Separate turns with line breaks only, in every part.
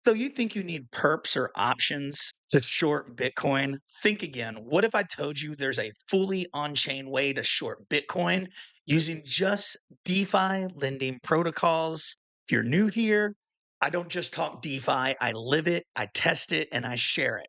So you think you need perps or options to short Bitcoin? Think again. What if I told you there's a fully on-chain way to short Bitcoin using just DeFi lending protocols? If you're new here, I don't just talk DeFi, I live it, I test it, and I share it.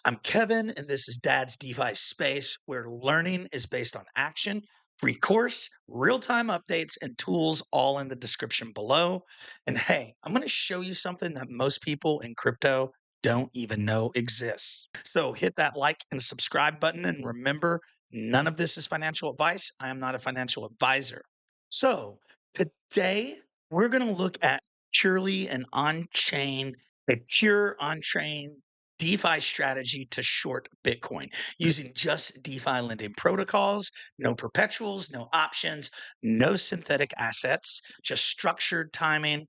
I'm Kevin, and this is Dad's DeFi Space, where learning is based on action. Free course, real-time updates, and tools all in the description below. And hey, I'm going to show you something that most people in crypto don't even know exists. So hit that like and subscribe button. And remember, none of this is financial advice. I am not a financial advisor. So today we're going to look at purely an on-chain, a pure on-chain DeFi strategy to short Bitcoin using just DeFi lending protocols, no perpetuals, no options, no synthetic assets, just structured timing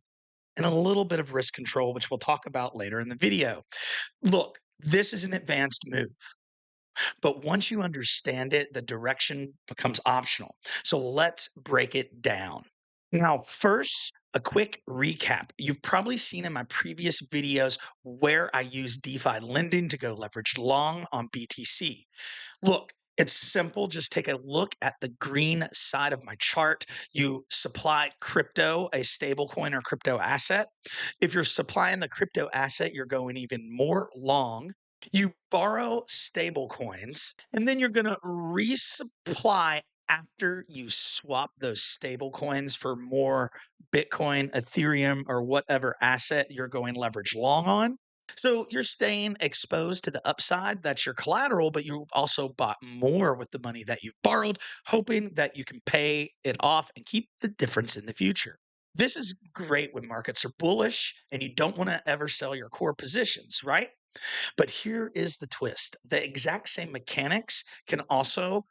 and a little bit of risk control, which we'll talk about later in the video. Look, this is an advanced move, but once you understand it, the direction becomes optional. So let's break it down. Now, first, a quick recap. You've probably seen in my previous videos where I use DeFi lending to go leverage long on BTC. Look, it's simple. Just take a look at the green side of my chart. You supply crypto, a stable coin or crypto asset. If you're supplying the crypto asset, you're going even more long. You borrow stable coins, and then you're going to resupply after you swap those stable coins for more Bitcoin, Ethereum, or whatever asset you're going leverage long on. So you're staying exposed to the upside. That's your collateral, but you've also bought more with the money that you've borrowed, hoping that you can pay it off and keep the difference in the future. This is great when markets are bullish and you don't want to ever sell your core positions, right? But here is the twist. The exact same mechanics can also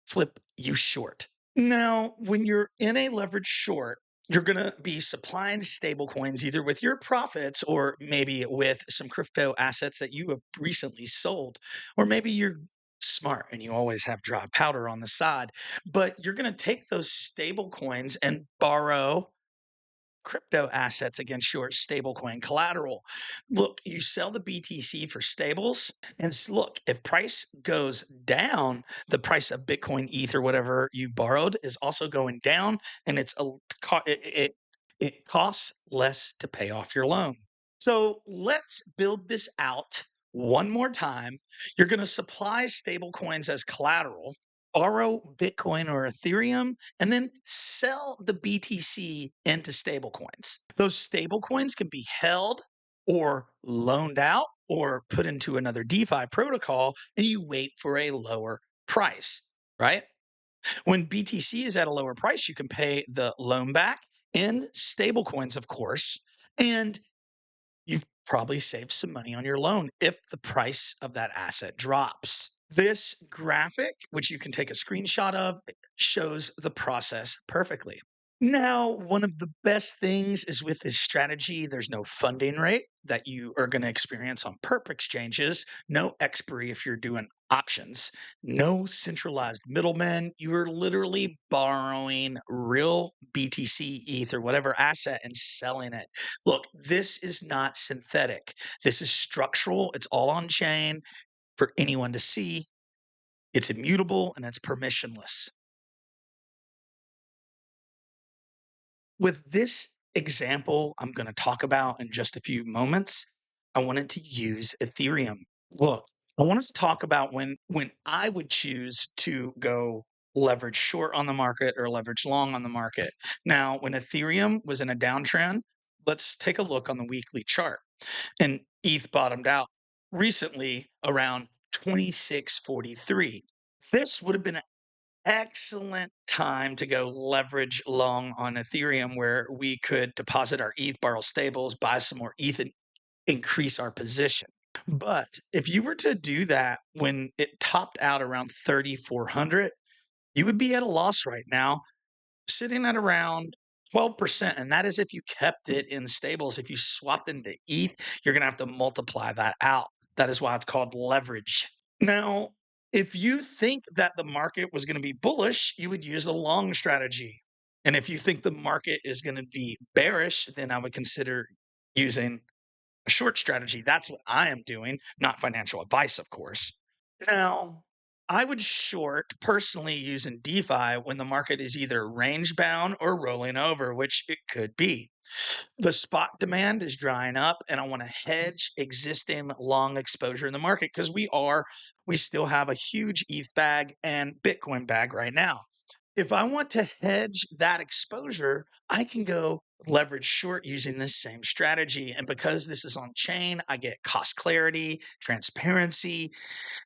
flip you short. Now, when you're in a leverage short, you're going to be supplying stable coins either with your profits or maybe with some crypto assets that you have recently sold. Or maybe you're smart and you always have dry powder on the side, but you're going to take those stable coins and borrow crypto assets against your stablecoin collateral. Look, you sell the BTC for stables, and look, if price goes down, the price of Bitcoin, ETH, or whatever you borrowed is also going down, and it costs less to pay off your loan. So let's build this out one more time. You're going to supply stablecoins as collateral, borrow Bitcoin or Ethereum, and then sell the BTC into stablecoins. Those stablecoins can be held or loaned out or put into another DeFi protocol, and you wait for a lower price, right? When BTC is at a lower price, you can pay the loan back in stablecoins, of course, and you've probably saved some money on your loan if the price of that asset drops. This graphic, which you can take a screenshot of, shows the process perfectly. Now, one of the best things is with this strategy, there's no funding rate that you are going to experience on perp exchanges, no expiry if you're doing options, no centralized middlemen. You are literally borrowing real BTC, ETH, or whatever asset and selling it. Look, this is not synthetic. This is structural. It's all on chain for anyone to see. It's immutable and it's permissionless. With this example I'm going to talk about in just a few moments, I wanted to use Ethereum. Look, I wanted to talk about when I would choose to go leverage short on the market or leverage long on the market. Now, when Ethereum was in a downtrend, let's take a look on the weekly chart. And ETH bottomed out recently around 2643. This would have been excellent time to go leverage long on Ethereum where we could deposit our ETH, borrow stables, buy some more ETH, and increase our position. But if you were to do that when it topped out around 3,400, you would be at a loss right now, sitting at around 12%. And that is if you kept it in stables. If you swapped into ETH, you're going to have to multiply that out. That is why it's called leverage. Now, if you think that the market was going to be bullish, you would use a long strategy. And if you think the market is going to be bearish, then I would consider using a short strategy. That's what I am doing, not financial advice, of course. Now, I would short personally using DeFi when the market is either range bound or rolling over, which it could be. The spot demand is drying up, and I want to hedge existing long exposure in the market because we still have a huge ETH bag and Bitcoin bag right now. If I want to hedge that exposure, I can go leverage short using this same strategy. And because this is on chain, I get cost clarity, transparency,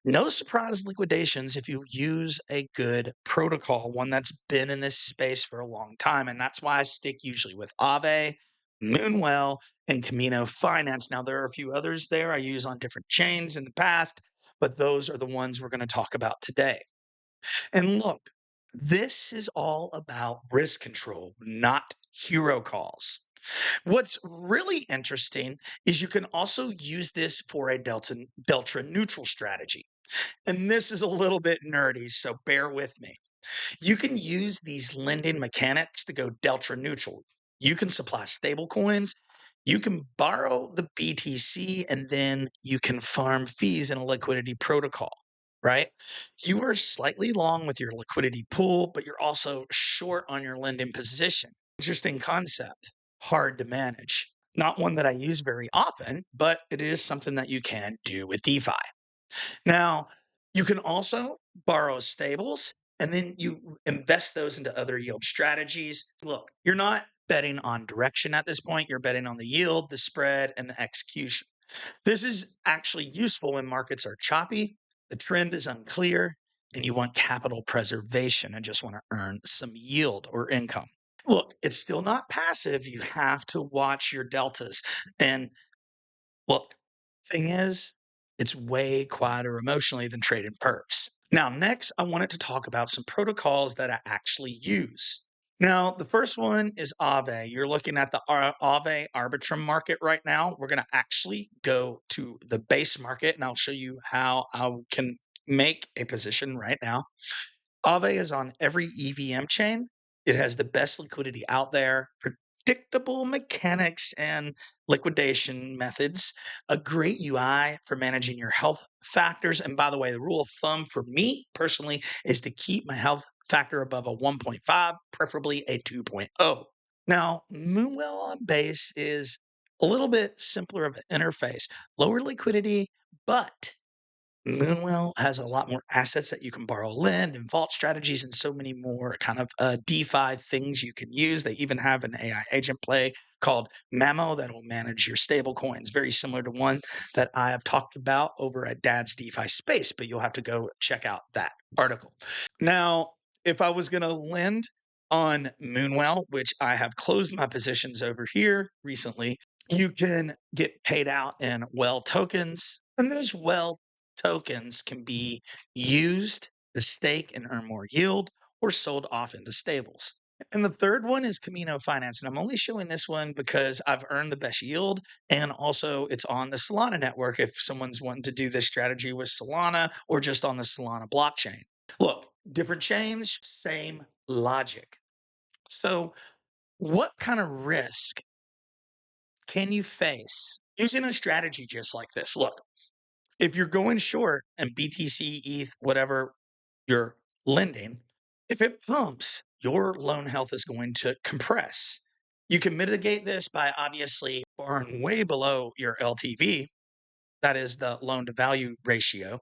no surprise liquidations if you use a good protocol, one that's been in this space for a long time. And that's why I stick usually with Aave, Moonwell, and Camino Finance. Now, there are a few others there I use on different chains in the past, but those are the ones we're going to talk about today. And look, this is all about risk control, not hero calls. What's really interesting is you can also use this for a delta neutral strategy. And this is a little bit nerdy, so bear with me. You can use these lending mechanics to go delta neutral. You can supply stable coins, you can borrow the BTC, and then you can farm fees in a liquidity protocol, right? You are slightly long with your liquidity pool, but you're also short on your lending position. Interesting concept, hard to manage. Not one that I use very often, but it is something that you can do with DeFi. Now, you can also borrow stables and then you invest those into other yield strategies. Look, you're not betting on direction at this point. You're betting on the yield, the spread, and the execution. This is actually useful when markets are choppy, the trend is unclear, and you want capital preservation and just want to earn some yield or income. Look, it's still not passive. You have to watch your deltas. And look, thing is, it's way quieter emotionally than trading perps. Now, next, I wanted to talk about some protocols that I actually use. Now, the first one is Aave. You're looking at the Aave Arbitrum market right now. We're going to actually go to the base market, and I'll show you how I can make a position right now. Aave is on every EVM chain. It has the best liquidity out there, predictable mechanics and liquidation methods, a great UI for managing your health factors. And by the way, the rule of thumb for me personally is to keep my health factor above a 1.5, preferably a 2.0. Now, Moonwell on base is a little bit simpler of an interface, lower liquidity, but Moonwell has a lot more assets that you can borrow, lend, and vault strategies, and so many more kind of DeFi things you can use. They even have an AI agent play called Mamo that will manage your stable coins, very similar to one that I have talked about over at Dad's DeFi Space, but you'll have to go check out that article. Now, if I was going to lend on Moonwell, which I have closed my positions over here recently, you can get paid out in Well tokens, and those Well tokens can be used to stake and earn more yield or sold off into stables. And the third one is Camino Finance. And I'm only showing this one because I've earned the best yield. And also, it's on the Solana network if someone's wanting to do this strategy with Solana or just on the Solana blockchain. Look, different chains, same logic. So, what kind of risk can you face using a strategy just like this? Look, if you're going short and BTC, ETH, whatever you're lending, if it pumps, your loan health is going to compress. You can mitigate this by obviously borrowing way below your LTV, that is the loan to value ratio,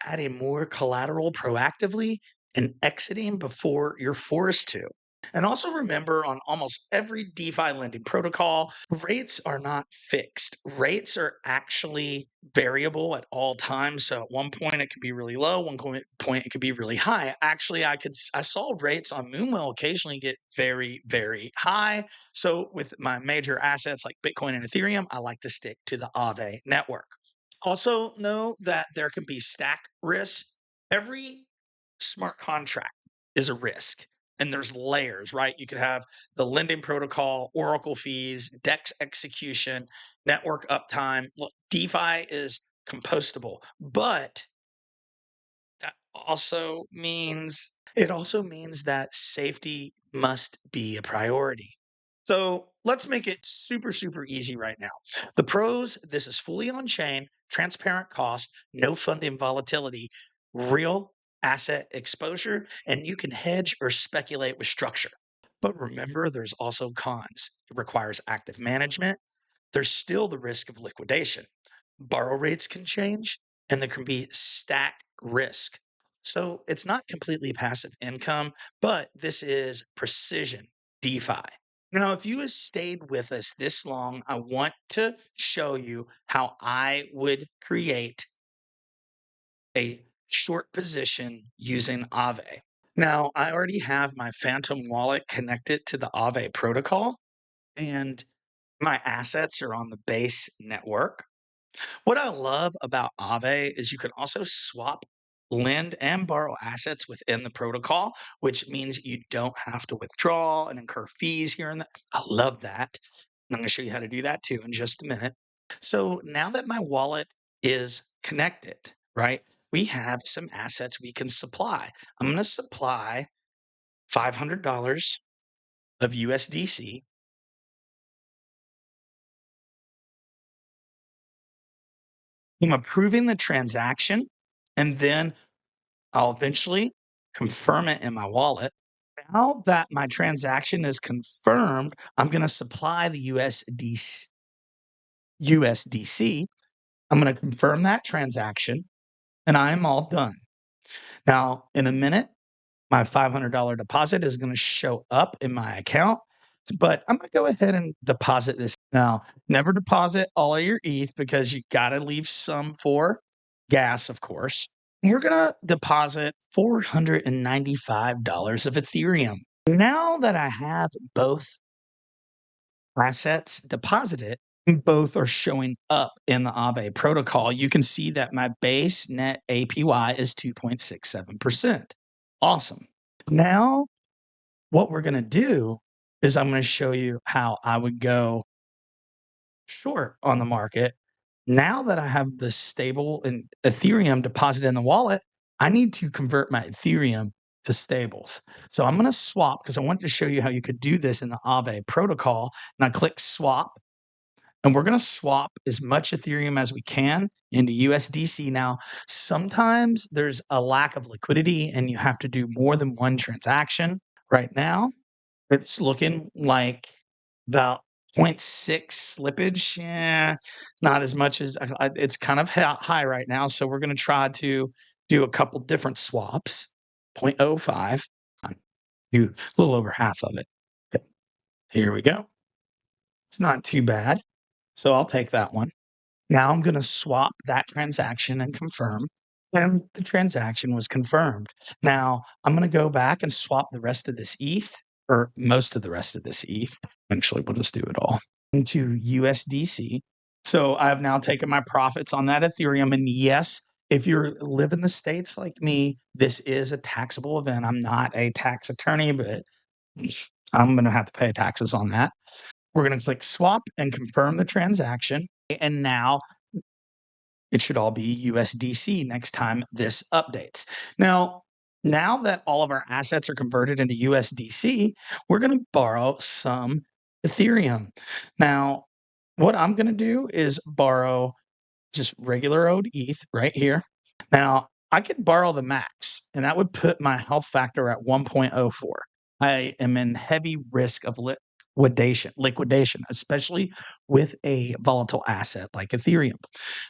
adding more collateral proactively, and exiting before you're forced to. And also remember on almost every DeFi lending protocol, rates are not fixed. Rates are actually variable at all times. So at one point it could be really low, point it could be really high. Actually, I saw rates on Moonwell occasionally get very, very high. So with my major assets like Bitcoin and Ethereum, I like to stick to the Aave network. Also, know that there can be stacked risks. Every smart contract is a risk, and there's layers, right? You could have the lending protocol, Oracle fees, DEX execution, network uptime. Look, DeFi is compostable, but that also means that safety must be a priority. So let's make it super, super easy right now. The pros, this is fully on chain, transparent cost, no funding volatility, real asset exposure, and you can hedge or speculate with structure. But remember, there's also cons. It requires active management. There's still the risk of liquidation. Borrow rates can change, and there can be stack risk. So it's not completely passive income, but this is precision DeFi. Now, if you have stayed with us this long, I want to show you how I would create a short position using Aave. Now, I already have my Phantom wallet connected to the Aave protocol, and my assets are on the base network. What I love about Aave is you can also swap, lend, and borrow assets within the protocol, which means you don't have to withdraw and incur fees here and there. I love that. And I'm going to show you how to do that too in just a minute. So now that my wallet is connected, right, we have some assets we can supply. I'm going to supply $500 of USDC. I'm approving the transaction, and then I'll eventually confirm it in my wallet. Now that my transaction is confirmed, I'm going to supply the USDC. I'm going to confirm that transaction, and I'm all done. Now, in a minute, my $500 deposit is going to show up in my account, but I'm going to go ahead and deposit this. Now, never deposit all of your ETH because you got to leave some for gas, of course. We're going to deposit $495 of Ethereum. Now that I have both assets deposited, both are showing up in the Aave protocol. You can see that my base net APY is 2.67%. Awesome. Now, what we're going to do is I'm going to show you how I would go short on the market. Now that I have the stable and Ethereum deposited in the wallet, I need to convert my Ethereum to stables. So I'm going to swap because I wanted to show you how you could do this in the Aave protocol. And I click swap, and we're going to swap as much Ethereum as we can into USDC. Now, sometimes there's a lack of liquidity and you have to do more than one transaction. Right now, it's looking like about zero 0.6 slippage. Yeah, not as much as it's kind of high right now. So we're going to try to do a couple different swaps. 0.05, do a little over half of it. Okay, here we go. It's not too bad. So I'll take that one. Now I'm going to swap that transaction and confirm. And the transaction was confirmed. Now I'm going to go back and swap the rest of this ETH, or most of the rest of this ETH. Eventually, we'll just do it all into USDC. So I've now taken my profits on that Ethereum. And yes, if you live in the States like me, this is a taxable event. I'm not a tax attorney, but I'm going to have to pay taxes on that. We're going to click swap and confirm the transaction. And now it should all be USDC next time this updates. Now that all of our assets are converted into USDC, we're going to borrow some Ethereum. Now, what I'm going to do is borrow just regular old ETH right here. Now, I could borrow the max, and that would put my health factor at 1.04. I am in heavy risk of liquidation, especially with a volatile asset like Ethereum.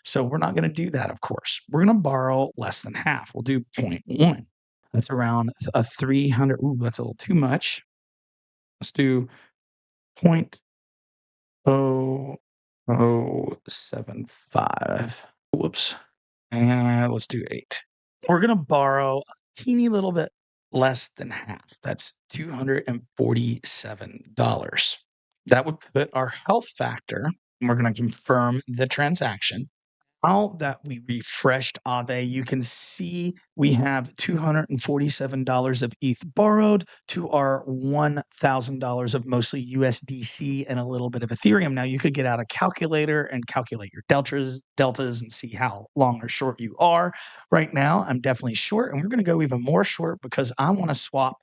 So we're not going to do that, of course. We're going to borrow less than half. We'll do 0.1. That's around a 300. Ooh, that's a little too much. Let's do 0.0075. Whoops. And let's do 8. We're going to borrow a teeny little bit less than half. That's $247. That would put our health factor, and we're going to confirm the transaction. Now that we refreshed Aave, you can see we have $247 of ETH borrowed to our $1,000 of mostly USDC and a little bit of Ethereum. Now you could get out a calculator and calculate your deltas and see how long or short you are. Right now, I'm definitely short, and we're going to go even more short because I want to swap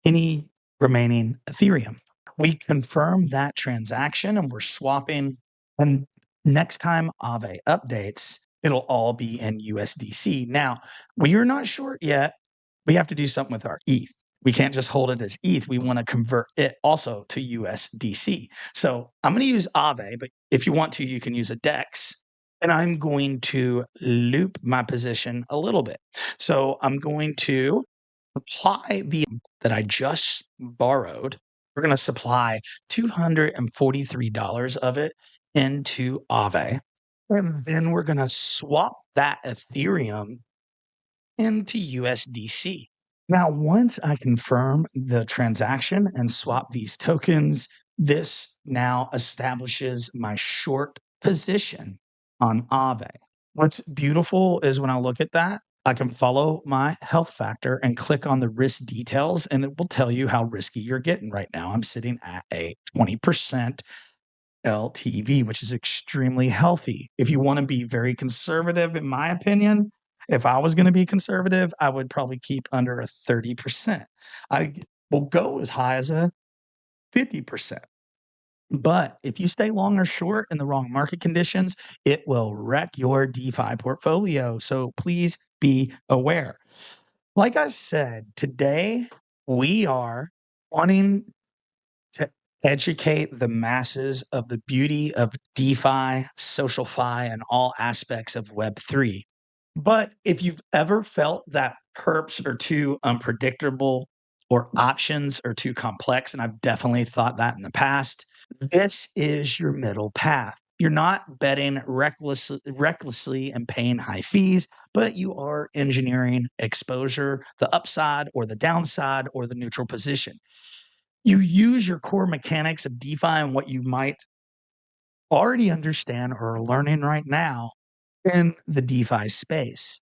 any remaining Ethereum. We confirm that transaction and we're swapping. And next time Aave updates, it'll all be in USDC. Now, we are not short yet. We have to do something with our ETH. We can't just hold it as ETH. We want to convert it also to USDC. So I'm going to use Aave, but if you want to, you can use a DEX. And I'm going to loop my position a little bit. So I'm going to apply the that I just borrowed. We're going to supply $243 of it into Aave. And then we're going to swap that Ethereum into USDC. Now, once I confirm the transaction and swap these tokens, this now establishes my short position on Aave. What's beautiful is when I look at that, I can follow my health factor and click on the risk details, and it will tell you how risky you're getting right now. I'm sitting at a 20% LTV, which is extremely healthy. If you want to be very conservative, in my opinion, if I was going to be conservative, I would probably keep under a 30%. I will go as high as a 50%. But if you stay long or short in the wrong market conditions, it will wreck your DeFi portfolio. So please be aware. Like I said, today we are wanting to educate the masses of the beauty of DeFi, social fi, and all aspects of Web3. But if you've ever felt that perps are too unpredictable or options are too complex, and I've definitely thought that in the past, this is your middle path. You're not betting recklessly and paying high fees, but you are engineering exposure, the upside or the downside or the neutral position. You use your core mechanics of DeFi and what you might already understand or are learning right now in the DeFi space.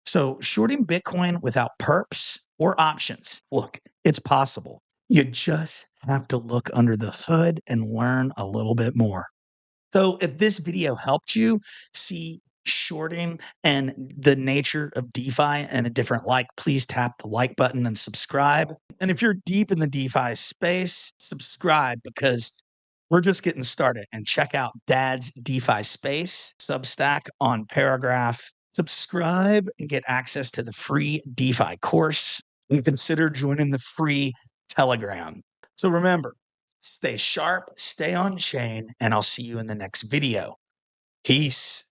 So, shorting Bitcoin without perps or options, look, it's possible. You just have to look under the hood and learn a little bit more. So, if this video helped you see shorting and the nature of DeFi in a different light, please tap the like button and subscribe. And if you're deep in the DeFi space, subscribe because we're just getting started. And check out Dad's DeFi Space Substack on Paragraph. Subscribe and get access to the free DeFi course. And consider joining the free Telegram. So remember, stay sharp, stay on chain, and I'll see you in the next video. Peace.